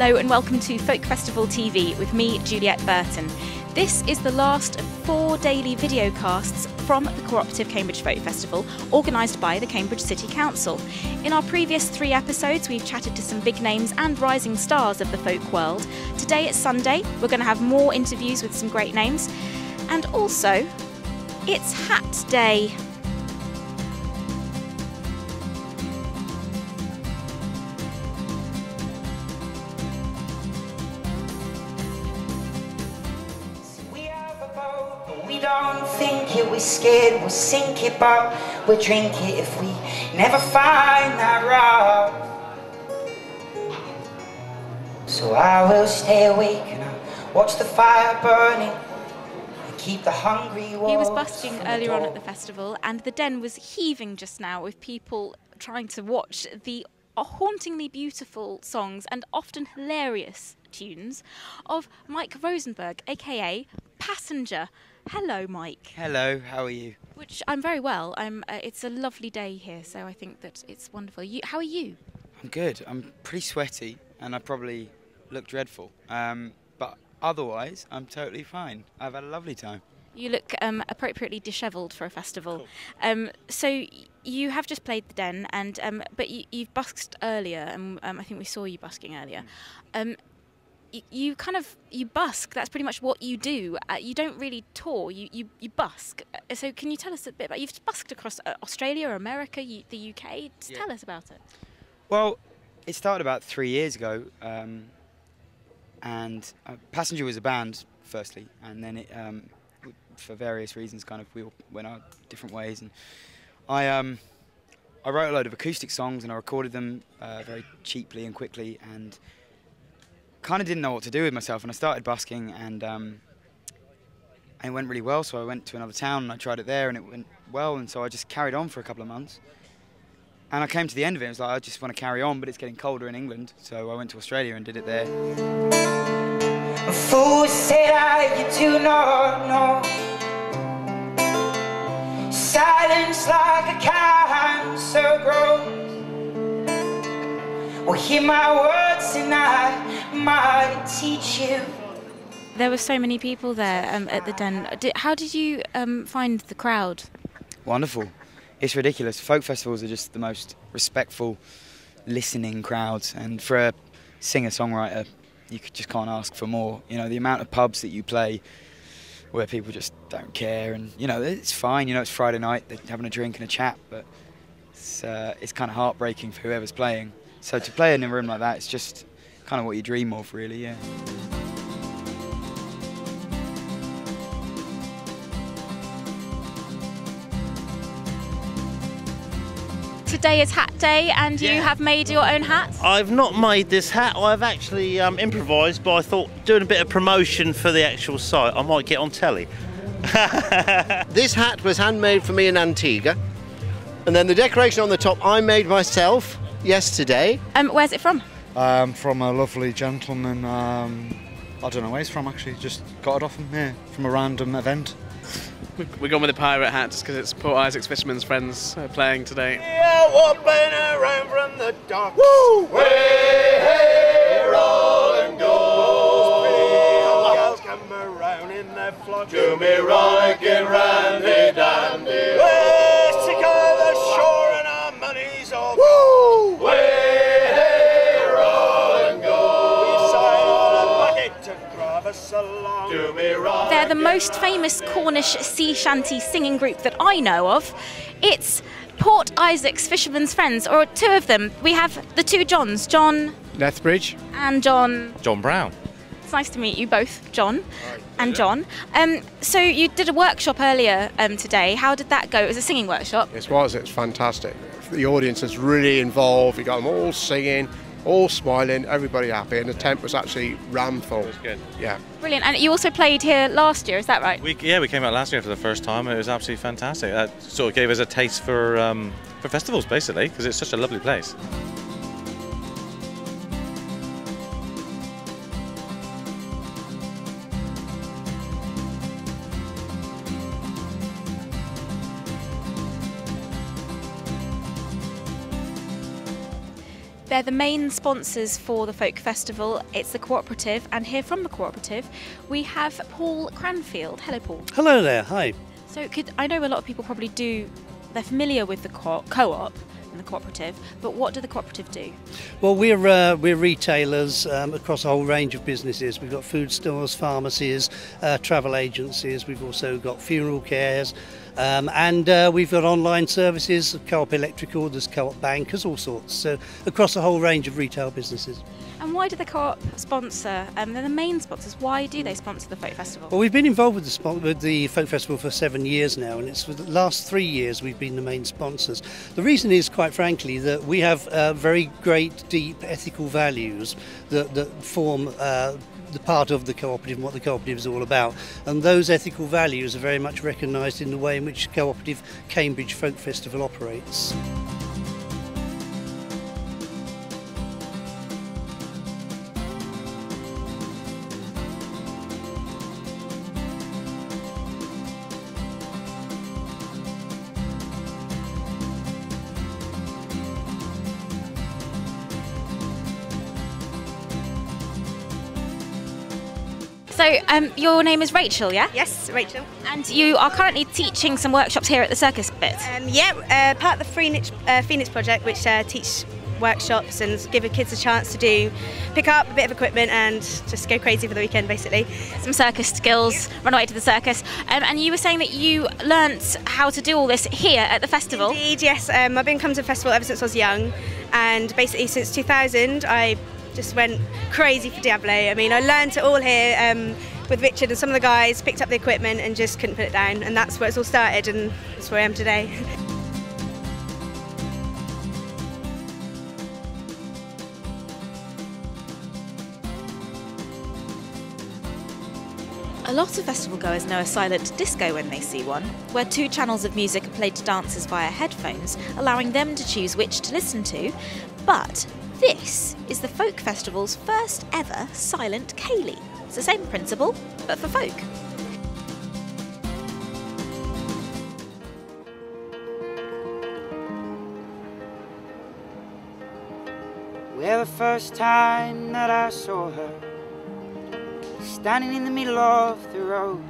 Hello and welcome to Folk Festival TV with me, Juliet Burton. This is the last of 4 daily videocasts from the cooperative Cambridge Folk Festival, organised by the Cambridge City Council. In our previous 3 episodes, we've chatted to some big names and rising stars of the folk world. Today it's Sunday, we're going to have more interviews with some great names. And also, it's Hat Day. Don't think it, we're scared, we'll sink it, but we'll drink it if we never find that rock. So I will stay awake and I'll watch the fire burning and keep the hungry wolves. He was busking earlier on at the festival, and the den was heaving just now with people trying to watch the hauntingly beautiful songs and often hilarious tunes of Mike Rosenberg, aka Passenger. Hello, Mike. Hello, how are you? Which I'm very well. It's a lovely day here, so I think that it's wonderful. How are you? I'm good. I'm pretty sweaty and I probably look dreadful. But otherwise, I'm totally fine. I've had a lovely time. You look appropriately dishevelled for a festival. Cool. So you have just played the den, and but you've busked earlier, and I think we saw you busking earlier. You busk. That's pretty much what you do. You don't really tour. You busk. So can you tell us a bit about? You've busked across Australia, America, the UK. Just tell us about it. Well, it started about 3 years ago, and Passenger was a band firstly, and then it, for various reasons, kind of we all went our different ways. And I wrote a load of acoustic songs and I recorded them very cheaply and quickly, and kind of didn't know what to do with myself, and I started busking, and it went really well. So I went to another town and I tried it there, and it went well, and so I just carried on for a couple of months. And I came to the end of it, I was like, I just want to carry on, but it's getting colder in England, so I went to Australia and did it there. Fools said you do not know. Silence like a cancer grows. Well, hear my words and I might teach you. There were so many people there at the den. How did you find the crowd? Wonderful. It's ridiculous. Folk festivals are just the most respectful, listening crowds, and for a singer-songwriter, you just can't ask for more. You know, the amount of pubs that you play where people just don't care, and you know, it's fine. You know, it's Friday night, they're having a drink and a chat, but it's kind of heartbreaking for whoever's playing. So to play in a room like that, it's just kind of what you dream of, really, yeah. Today is Hat Day, and you have made your own hat? I've not made this hat, I've actually improvised, but I thought doing a bit of promotion for the actual site, I might get on telly. This hat was handmade for me in Antigua, and then the decoration on the top I made myself yesterday. Where's it from? From a lovely gentleman, I don't know where he's from actually, just got it off him here, from a random event. We're going with the pirate hat just because it's Port Isaac's Fisherman's Friends playing today. Yeah, wobbling around from the docks. Woo! Way, hey, roll and go. Pretty gals come around in their flock. To me rollicking randy dandy. We're sick of the shore and our money's off. Woo! Way, hey, roll and go. We sign on a bucket to drive us along. To me rollicking. They're the most famous Cornish sea shanty singing group that I know of. It's Port Isaac's Fisherman's Friends, or 2 of them. We have the 2 Johns, John Lethbridge and John Brown. It's nice to meet you both, John and John. So you did a workshop earlier today. How did that go? It was a singing workshop. It was fantastic. The audience was really involved. We got them all singing, all smiling, everybody happy, and the tent was actually ram full. It was good. Yeah. Brilliant. And you also played here last year, is that right? We came out last year for the first time, and it was absolutely fantastic. That sort of gave us a taste for festivals, basically, because it's such a lovely place. They're the main sponsors for the Folk Festival. It's the Cooperative, and here from the Cooperative we have Paul Cranfield. Hello, Paul. Hello there, hi. So I know a lot of people probably they're familiar with the co-op and the Cooperative, but what do the Cooperative do? Well, we're retailers across a whole range of businesses. We've got food stores, pharmacies, travel agencies. We've also got funeral cares, and we've got online services, Co-op Electrical, there's Co-op Bankers, all sorts. So across a whole range of retail businesses. And why do the Co-op sponsor? They're the main sponsors. Why do they sponsor the Folk Festival? Well, we've been involved with the Folk Festival for 7 years now, and it's for the last 3 years we've been the main sponsors. The reason is, quite frankly, that we have very great, deep ethical values that form the part of the cooperative and what the cooperative is all about. And those ethical values are very much recognised in the way in which Cooperative Cambridge Folk Festival operates. So your name is Rachel, yeah? Yes, Rachel. And you are currently teaching some workshops here at the circus bit? Part of the Phoenix project, which teach workshops and give the kids a chance to pick up a bit of equipment and just go crazy for the weekend, basically. Some circus skills, run away to the circus. And you were saying that you learnt how to do all this here at the festival? Indeed, yes. I've been coming to the festival ever since I was young, and basically since 2000 I just went crazy for Diablo. I mean, I learned it all here with Richard and some of the guys, picked up the equipment and just couldn't put it down, and that's where it's all started, and that's where I am today. A lot of festival goers know a silent disco when they see one, where 2 channels of music are played to dancers via headphones, allowing them to choose which to listen to. But this is the Folk Festival's first ever silent ceilidh. It's the same principle, but for folk. Well, the first time that I saw her, standing in the middle of the road,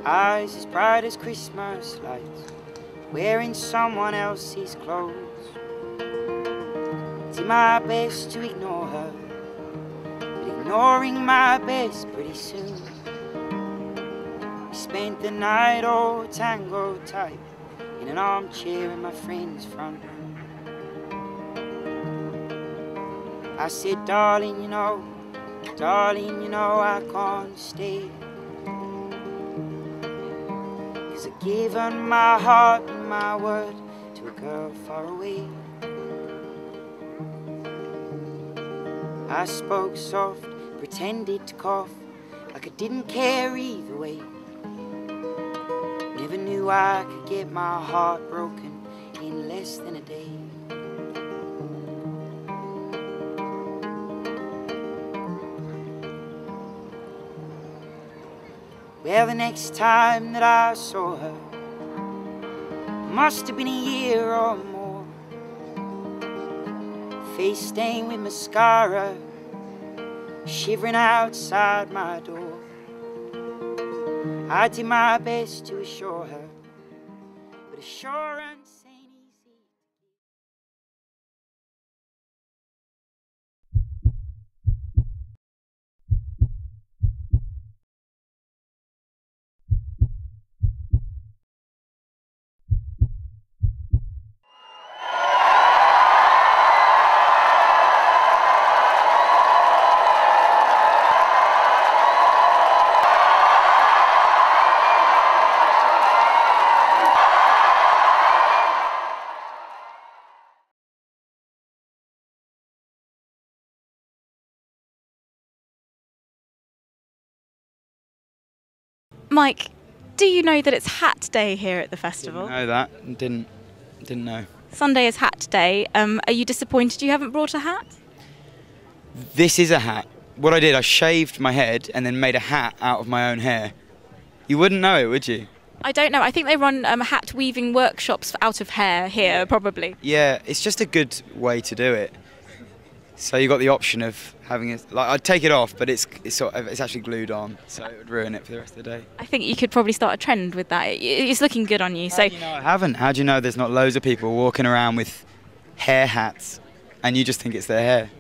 eyes as bright as Christmas lights, wearing someone else's clothes. Did my best to ignore her, but ignoring my best pretty soon. We spent the night all tango tight in an armchair in my friend's front room. I said, darling, you know I can't stay, 'cause I've given my heart and my word to a girl far away. I spoke soft, pretended to cough, like I didn't care either way. Never knew I could get my heart broken in less than a day. Well, the next time that I saw her must have been a year or more. Face stained with mascara, shivering outside my door. I did my best to assure her, but assurance ain't easy. Mike, do you know that it's Hat Day here at the festival? Didn't know that. Didn't know. Sunday is Hat Day. Are you disappointed you haven't brought a hat? This is a hat. What I did, I shaved my head and then made a hat out of my own hair. You wouldn't know it, would you? I don't know. I think they run hat weaving workshops out of hair here, probably. Yeah, it's just a good way to do it. So you've got the option of having it, like, I'd take it off, but it's actually glued on, so it would ruin it for the rest of the day. I think you could probably start a trend with that. It's looking good on you. How do you know I haven't? How do you know there's not loads of people walking around with hair hats and you just think it's their hair?